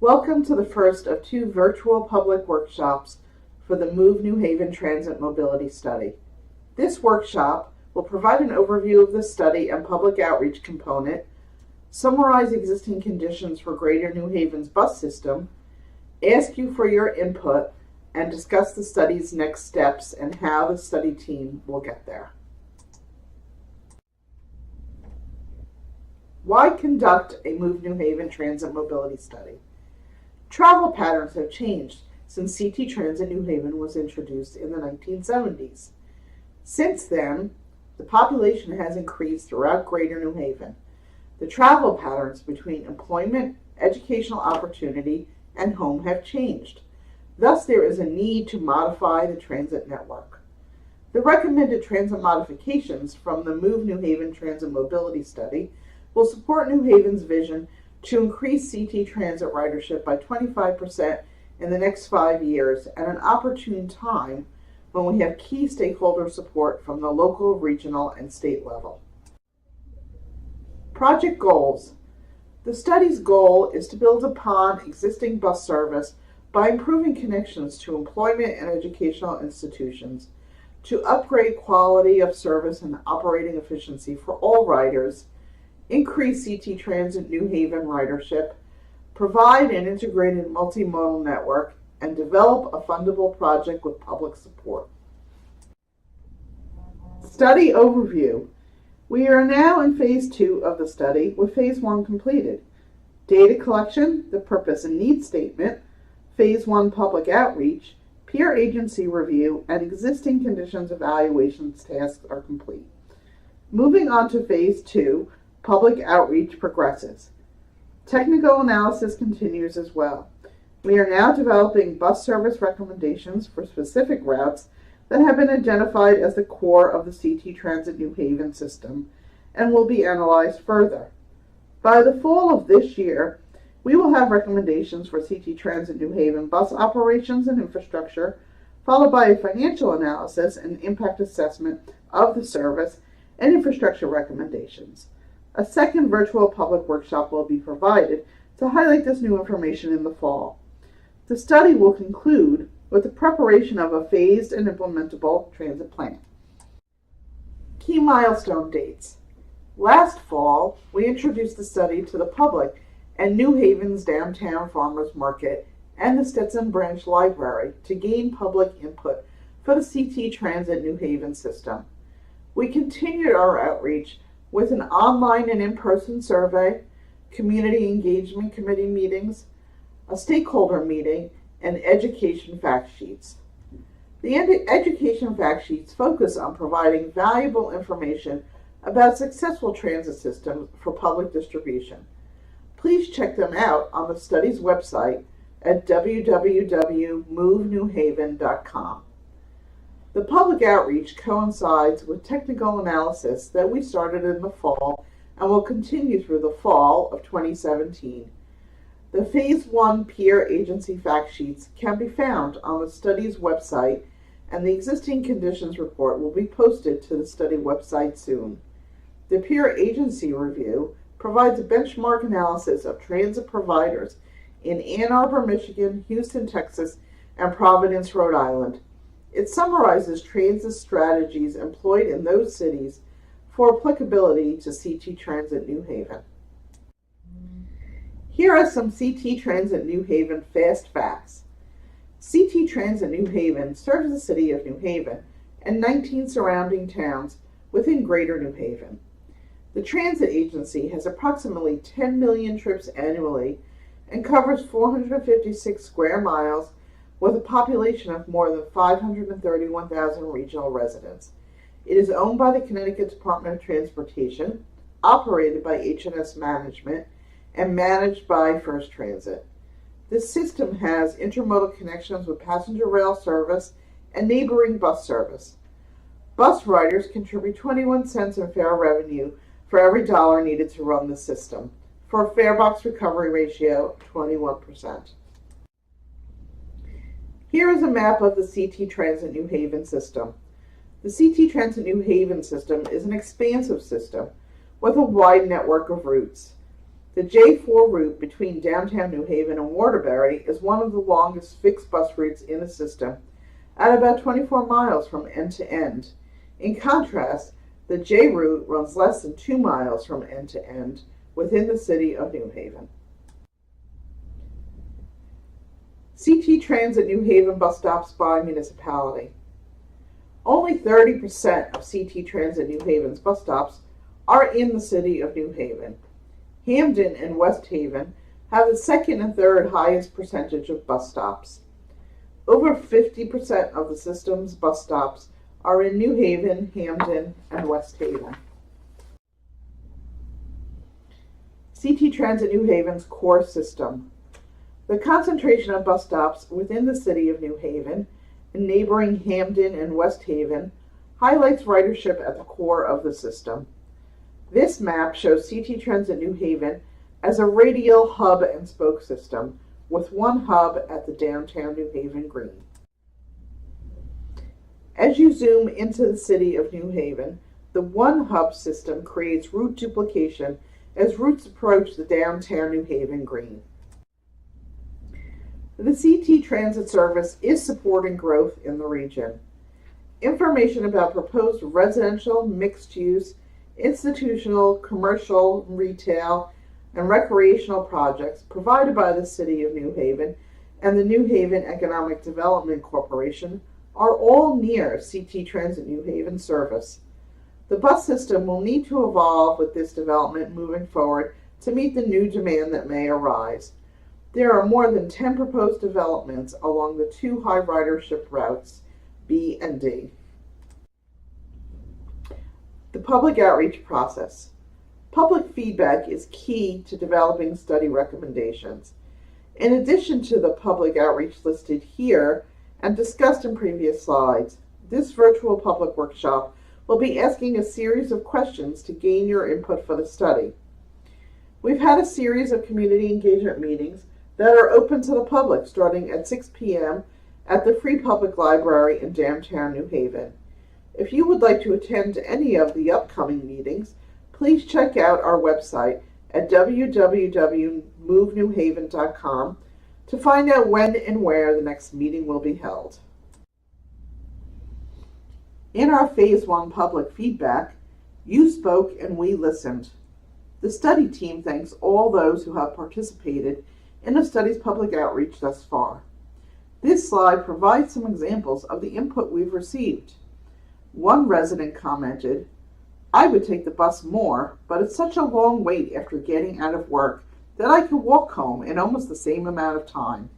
Welcome to the first of two virtual public workshops for the Move New Haven Transit Mobility Study. This workshop will provide an overview of the study and public outreach component, summarize existing conditions for Greater New Haven's bus system, ask you for your input, and discuss the study's next steps and how the study team will get there. Why conduct a Move New Haven Transit Mobility Study? Travel patterns have changed since CT Transit New Haven was introduced in the 1970s. Since then, the population has increased throughout Greater New Haven. The travel patterns between employment, educational opportunity, and home have changed. Thus, there is a need to modify the transit network. The recommended transit modifications from the Move New Haven Transit Mobility Study will support New Haven's vision to increase CT transit ridership by 25% in the next 5 years at an opportune time when we have key stakeholder support from the local, regional, and state level. Project goals. The study's goal is to build upon existing bus service by improving connections to employment and educational institutions, to upgrade quality of service and operating efficiency for all riders, increase CT Transit New Haven ridership, provide an integrated multimodal network, and develop a fundable project with public support. Study overview. We are now in phase 2 of the study with phase 1 completed. Data collection, the purpose and need statement, phase 1 public outreach, peer agency review, and existing conditions evaluations tasks are complete. Moving on to phase 2, public outreach progresses. Technical analysis continues as well. We are now developing bus service recommendations for specific routes that have been identified as the core of the CT Transit New Haven system and will be analyzed further. By the fall of this year, we will have recommendations for CT Transit New Haven bus operations and infrastructure, followed by a financial analysis and impact assessment of the service and infrastructure recommendations. A second virtual public workshop will be provided to highlight this new information in the fall. The study will conclude with the preparation of a phased and implementable transit plan. Key milestone dates. Last fall, we introduced the study to the public and New Haven's Downtown Farmers Market and the Stetson Branch Library to gain public input for the CT Transit New Haven system. We continued our outreach with an online and in-person survey, community engagement committee meetings, a stakeholder meeting, and education fact sheets. The education fact sheets focus on providing valuable information about successful transit systems for public distribution. Please check them out on the study's website at www.movenewhaven.com. The public outreach coincides with technical analysis that we started in the fall and will continue through the fall of 2017. The Phase 1 peer agency fact sheets can be found on the study's website, and the existing conditions report will be posted to the study website soon. The peer agency review provides a benchmark analysis of transit providers in Ann Arbor, Michigan, Houston, Texas, and Providence, Rhode Island. It summarizes transit strategies employed in those cities for applicability to CT Transit New Haven. Here are some CT Transit New Haven fast facts. CT Transit New Haven serves the city of New Haven and 19 surrounding towns within Greater New Haven. The transit agency has approximately 10 million trips annually and covers 456 square miles with a population of more than 531,000 regional residents. It is owned by the Connecticut Department of Transportation, operated by H&S Management, and managed by First Transit. This system has intermodal connections with passenger rail service and neighboring bus service. Bus riders contribute 21 cents in fare revenue for every dollar needed to run the system, for a fare box recovery ratio of 21%. Here is a map of the CT Transit New Haven system. The CT Transit New Haven system is an expansive system with a wide network of routes. The J4 route between downtown New Haven and Waterbury is one of the longest fixed bus routes in the system, at about 24 miles from end to end. In contrast, the J route runs less than 2 miles from end to end within the city of New Haven. CT Transit New Haven bus stops by municipality. Only 30% of CT Transit New Haven's bus stops are in the city of New Haven. Hamden and West Haven have the second and third highest percentage of bus stops. Over 50% of the system's bus stops are in New Haven, Hamden, and West Haven. CT Transit New Haven's core system. The concentration of bus stops within the city of New Haven and neighboring Hamden and West Haven highlights ridership at the core of the system. This map shows CT Transit New Haven as a radial hub and spoke system, with one hub at the downtown New Haven Green. As you zoom into the city of New Haven, the one hub system creates route duplication as routes approach the downtown New Haven Green. The CT Transit service is supporting growth in the region. Information about proposed residential, mixed-use, institutional, commercial, retail, and recreational projects provided by the City of New Haven and the New Haven Economic Development Corporation are all near CT Transit New Haven service. The bus system will need to evolve with this development moving forward to meet the new demand that may arise. There are more than 10 proposed developments along the two high ridership routes, B and D. The public outreach process. Public feedback is key to developing study recommendations. In addition to the public outreach listed here and discussed in previous slides, this virtual public workshop will be asking a series of questions to gain your input for the study. We've had a series of community engagement meetings that are open to the public starting at 6 p.m. at the Free Public Library in downtown New Haven. If you would like to attend any of the upcoming meetings, please check out our website at www.movenewhaven.com to find out when and where the next meeting will be held. In our Phase 1 public feedback, you spoke and we listened. The study team thanks all those who have participated in the study's public outreach thus far. This slide provides some examples of the input we've received. One resident commented, "I would take the bus more, but it's such a long wait after getting out of work that I could walk home in almost the same amount of time."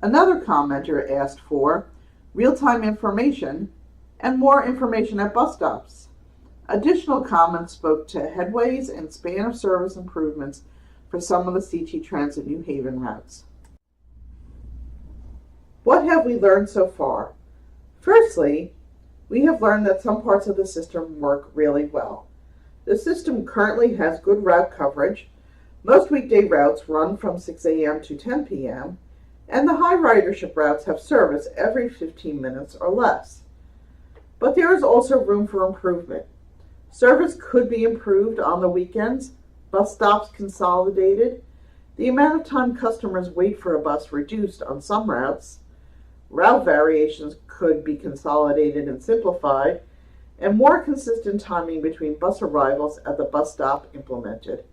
Another commenter asked for real-time information and more information at bus stops. Additional comments spoke to headways and span of service improvements for some of the CT Transit New Haven routes. What have we learned so far? Firstly, we have learned that some parts of the system work really well. The system currently has good route coverage. Most weekday routes run from 6 a.m. to 10 p.m., and the high ridership routes have service every 15 minutes or less. But there is also room for improvement. Service could be improved on the weekends, bus stops consolidated, the amount of time customers wait for a bus reduced on some routes, route variations could be consolidated and simplified, and more consistent timing between bus arrivals at the bus stop implemented.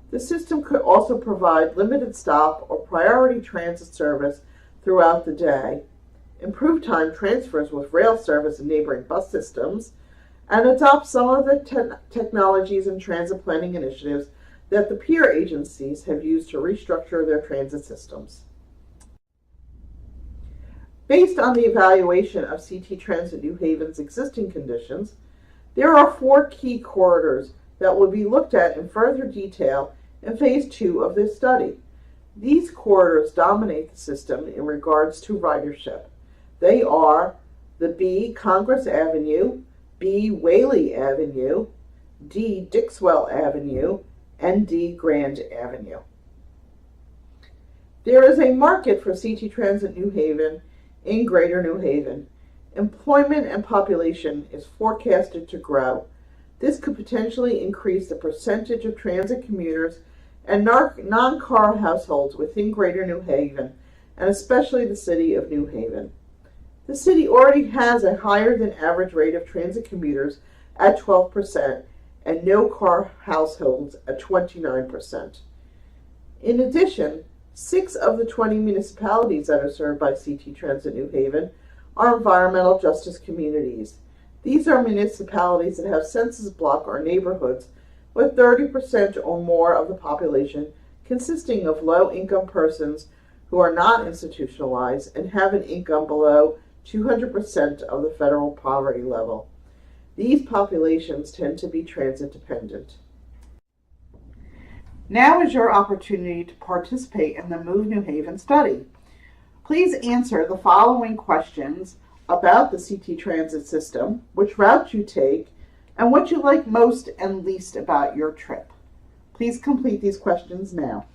The system could also provide limited stop or priority transit service throughout the day, improve time transfers with rail service and neighboring bus systems, and adopt some of the technologies and transit planning initiatives that the peer agencies have used to restructure their transit systems. Based on the evaluation of CT Transit New Haven's existing conditions, there are 4 key corridors that will be looked at in further detail in Phase 2 of this study. These corridors dominate the system in regards to ridership. They are the B. Congress Avenue, B. Whaley Avenue, D. Dixwell Avenue, and D. Grand Avenue. There is a market for CT Transit New Haven in Greater New Haven. Employment and population is forecasted to grow. This could potentially increase the percentage of transit commuters and non-car households within Greater New Haven, and especially the city of New Haven. The city already has a higher than average rate of transit commuters at 12% and no-car households at 29%. In addition, 6 of the 20 municipalities that are served by CT Transit New Haven are environmental justice communities. These are municipalities that have census block or neighborhoods with 30% or more of the population consisting of low-income persons who are not institutionalized and have an income below 200% of the federal poverty level. These populations tend to be transit dependent. Now is your opportunity to participate in the Move New Haven study. Please answer the following questions about the CT transit system, which route you take, and what you like most and least about your trip. Please complete these questions now.